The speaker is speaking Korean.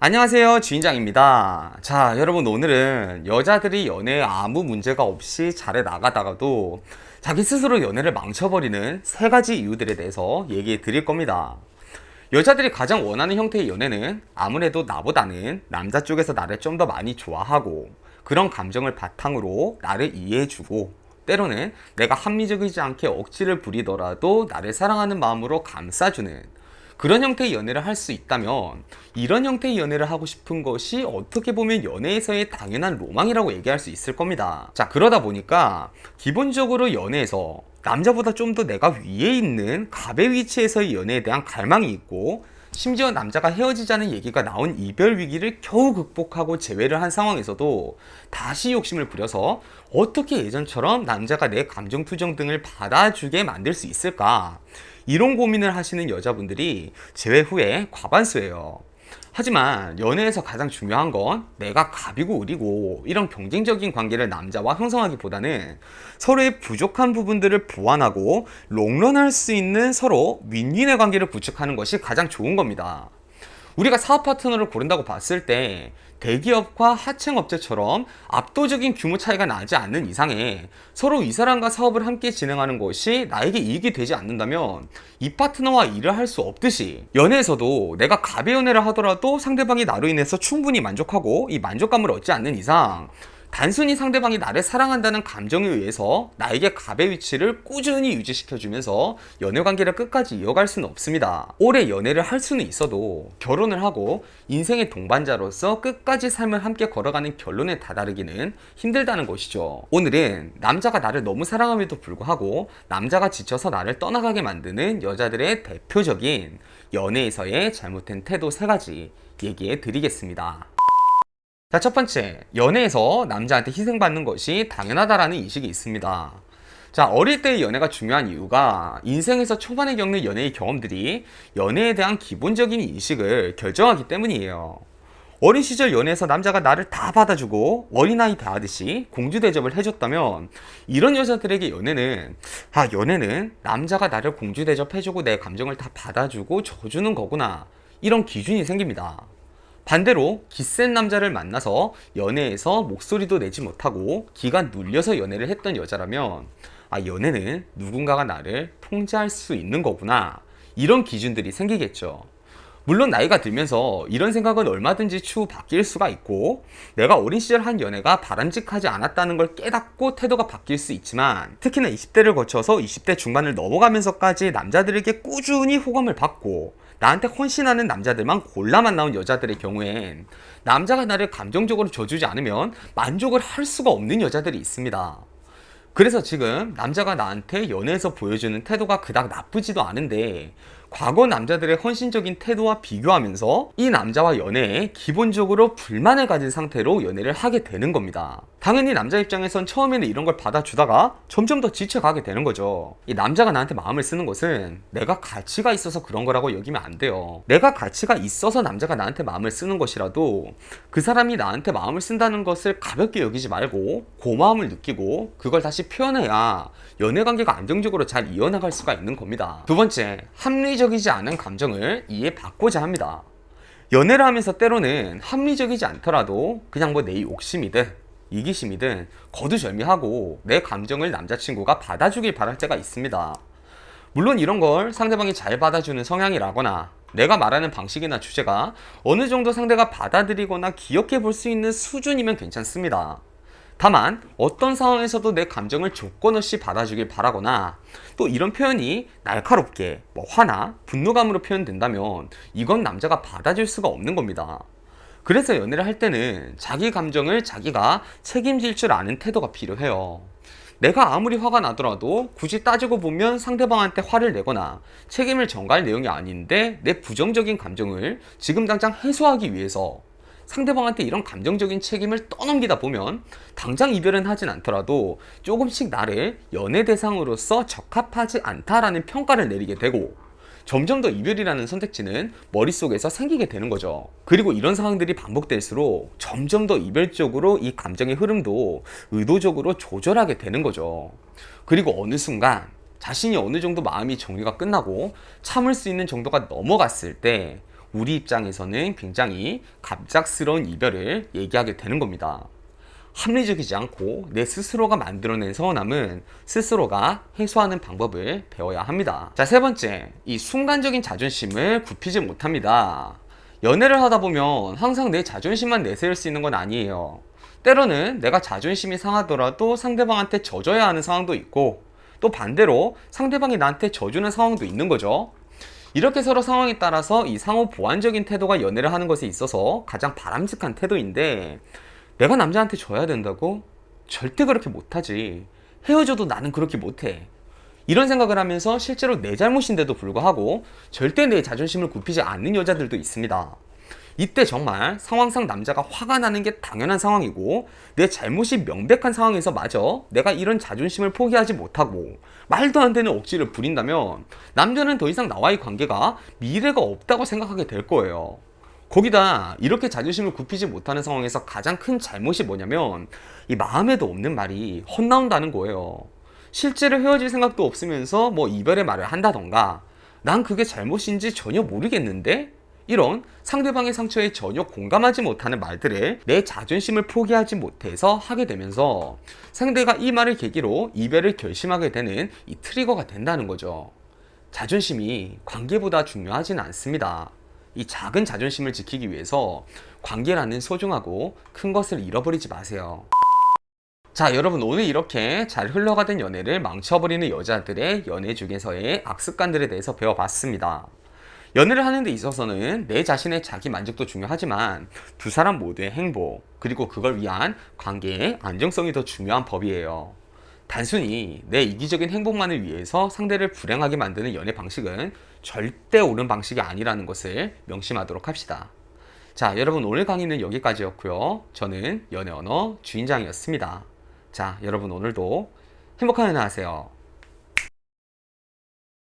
안녕하세요, 주인장입니다. 자, 여러분, 오늘은 여자들이 연애에 아무 문제가 없이 잘해 나가다가도 자기 스스로 연애를 망쳐버리는 세 가지 이유들에 대해서 얘기해 드릴 겁니다. 여자들이 가장 원하는 형태의 연애는 아무래도 나보다는 남자 쪽에서 나를 좀 더 많이 좋아하고, 그런 감정을 바탕으로 나를 이해해주고, 때로는 내가 합리적이지 않게 억지를 부리더라도 나를 사랑하는 마음으로 감싸주는 그런 형태의 연애를 할 수 있다면, 이런 형태의 연애를 하고 싶은 것이 어떻게 보면 연애에서의 당연한 로망이라고 얘기할 수 있을 겁니다. 자, 그러다 보니까 기본적으로 연애에서 남자보다 좀 더 내가 위에 있는 갑의 위치에서의 연애에 대한 갈망이 있고, 심지어 남자가 헤어지자는 얘기가 나온 이별 위기를 겨우 극복하고 재회를 한 상황에서도 다시 욕심을 부려서 어떻게 예전처럼 남자가 내 감정 투정 등을 받아주게 만들 수 있을까, 이런 고민을 하시는 여자분들이 재회 후에 과반수예요. 하지만 연애에서 가장 중요한 건 내가 갑이고 을이고 이런 경쟁적인 관계를 남자와 형성하기보다는 서로의 부족한 부분들을 보완하고 롱런할 수 있는 서로 윈윈의 관계를 구축하는 것이 가장 좋은 겁니다. 우리가 사업 파트너를 고른다고 봤을 때 대기업과 하청업체처럼 압도적인 규모 차이가 나지 않는 이상에 서로 이 사람과 사업을 함께 진행하는 것이 나에게 이익이 되지 않는다면 이 파트너와 일을 할 수 없듯이, 연애에서도 내가 갑의 연애를 하더라도 상대방이 나로 인해서 충분히 만족하고 이 만족감을 얻지 않는 이상 단순히 상대방이 나를 사랑한다는 감정에 의해서 나에게 갑의 위치를 꾸준히 유지시켜주면서 연애관계를 끝까지 이어갈 수는 없습니다. 오래 연애를 할 수는 있어도 결혼을 하고 인생의 동반자로서 끝까지 삶을 함께 걸어가는 결론에 다다르기는 힘들다는 것이죠. 오늘은 남자가 나를 너무 사랑함에도 불구하고 남자가 지쳐서 나를 떠나가게 만드는 여자들의 대표적인 연애에서의 잘못된 태도 3가지 얘기해 드리겠습니다. 자, 첫 번째, 연애에서 남자한테 희생받는 것이 당연하다라는 인식이 있습니다. 자, 어릴 때의 연애가 중요한 이유가 인생에서 초반에 겪는 연애의 경험들이 연애에 대한 기본적인 인식을 결정하기 때문이에요. 어린 시절 연애에서 남자가 나를 다 받아주고 어린아이 대하듯이 공주 대접을 해줬다면, 이런 여자들에게 연애는 남자가 나를 공주 대접해주고 내 감정을 다 받아주고 져주는 거구나, 이런 기준이 생깁니다. 반대로 기센 남자를 만나서 연애에서 목소리도 내지 못하고 기가 눌려서 연애를 했던 여자라면, 연애는 누군가가 나를 통제할 수 있는 거구나, 이런 기준들이 생기겠죠. 물론 나이가 들면서 이런 생각은 얼마든지 추후 바뀔 수가 있고, 내가 어린 시절 한 연애가 바람직하지 않았다는 걸 깨닫고 태도가 바뀔 수 있지만, 특히나 20대를 거쳐서 20대 중반을 넘어가면서까지 남자들에게 꾸준히 호감을 받고 나한테 헌신하는 남자들만 골라만 나온 여자들의 경우엔 남자가 나를 감정적으로 줘주지 않으면 만족을 할 수가 없는 여자들이 있습니다. 그래서 지금 남자가 나한테 연애에서 보여주는 태도가 그닥 나쁘지도 않은데, 과거 남자들의 헌신적인 태도와 비교하면서 이 남자와 연애에 기본적으로 불만을 가진 상태로 연애를 하게 되는 겁니다. 당연히 남자 입장에선 처음에는 이런 걸 받아주다가 점점 더 지쳐가게 되는 거죠. 이 남자가 나한테 마음을 쓰는 것은 내가 가치가 있어서 그런 거라고 여기면 안 돼요. 내가 가치가 있어서 남자가 나한테 마음을 쓰는 것이라도 그 사람이 나한테 마음을 쓴다는 것을 가볍게 여기지 말고 고마움을 느끼고 그걸 다시 표현해야 연애관계가 안정적으로 잘 이어나갈 수가 있는 겁니다. 두 번째, 합리적이지 않은 감정을 이해받고자 합니다. 연애를 하면서 때로는 합리적이지 않더라도 그냥 내 욕심이든 이기심이든 거두절미하고 내 감정을 남자친구가 받아주길 바랄 때가 있습니다. 물론 이런 걸 상대방이 잘 받아주는 성향이라거나 내가 말하는 방식이나 주제가 어느 정도 상대가 받아들이거나 기억해 볼 수 있는 수준이면 괜찮습니다. 다만 어떤 상황에서도 내 감정을 조건 없이 받아주길 바라거나, 또 이런 표현이 날카롭게 화나 분노감으로 표현된다면 이건 남자가 받아줄 수가 없는 겁니다. 그래서 연애를 할 때는 자기 감정을 자기가 책임질 줄 아는 태도가 필요해요. 내가 아무리 화가 나더라도 굳이 따지고 보면 상대방한테 화를 내거나 책임을 전가할 내용이 아닌데, 내 부정적인 감정을 지금 당장 해소하기 위해서 상대방한테 이런 감정적인 책임을 떠넘기다 보면 당장 이별은 하진 않더라도 조금씩 나를 연애 대상으로서 적합하지 않다라는 평가를 내리게 되고, 점점 더 이별이라는 선택지는 머릿속에서 생기게 되는 거죠. 그리고 이런 상황들이 반복될수록 점점 더 이별적으로 이 감정의 흐름도 의도적으로 조절하게 되는 거죠. 그리고 어느 순간 자신이 어느 정도 마음이 정리가 끝나고 참을 수 있는 정도가 넘어갔을 때 우리 입장에서는 굉장히 갑작스러운 이별을 얘기하게 되는 겁니다. 합리적이지 않고 내 스스로가 만들어낸 서운함은 스스로가 해소하는 방법을 배워야 합니다. 자, 세 번째, 이 순간적인 자존심을 굽히지 못합니다. 연애를 하다 보면 항상 내 자존심만 내세울 수 있는 건 아니에요. 때로는 내가 자존심이 상하더라도 상대방한테 져줘야 하는 상황도 있고, 또 반대로 상대방이 나한테 져주는 상황도 있는 거죠. 이렇게 서로 상황에 따라서 이 상호 보완적인 태도가 연애를 하는 것에 있어서 가장 바람직한 태도인데, 내가 남자한테 져야 된다고? 절대 그렇게 못하지. 헤어져도 나는 그렇게 못해. 이런 생각을 하면서 실제로 내 잘못인데도 불구하고 절대 내 자존심을 굽히지 않는 여자들도 있습니다. 이때 정말 상황상 남자가 화가 나는 게 당연한 상황이고, 내 잘못이 명백한 상황에서 마저 내가 이런 자존심을 포기하지 못하고 말도 안 되는 억지를 부린다면 남자는 더 이상 나와의 관계가 미래가 없다고 생각하게 될 거예요. 거기다 이렇게 자존심을 굽히지 못하는 상황에서 가장 큰 잘못이 뭐냐면, 이 마음에도 없는 말이 헛나온다는 거예요. 실제로 헤어질 생각도 없으면서 뭐 이별의 말을 한다던가, 난 그게 잘못인지 전혀 모르겠는데? 이런 상대방의 상처에 전혀 공감하지 못하는 말들을 내 자존심을 포기하지 못해서 하게 되면서 상대가 이 말을 계기로 이별을 결심하게 되는 이 트리거가 된다는 거죠. 자존심이 관계보다 중요하진 않습니다. 이 작은 자존심을 지키기 위해서 관계라는 소중하고 큰 것을 잃어버리지 마세요. 자, 여러분, 오늘 이렇게 잘 흘러가던 연애를 망쳐버리는 여자들의 연애 중에서의 악습관들에 대해서 배워봤습니다. 연애를 하는 데 있어서는 내 자신의 자기 만족도 중요하지만 두 사람 모두의 행복, 그리고 그걸 위한 관계의 안정성이 더 중요한 법이에요. 단순히 내 이기적인 행복만을 위해서 상대를 불행하게 만드는 연애 방식은 절대 옳은 방식이 아니라는 것을 명심하도록 합시다. 자, 여러분, 오늘 강의는 여기까지였고요. 저는 연애 언어 주인장이었습니다. 자, 여러분, 오늘도 행복한 연애 하세요.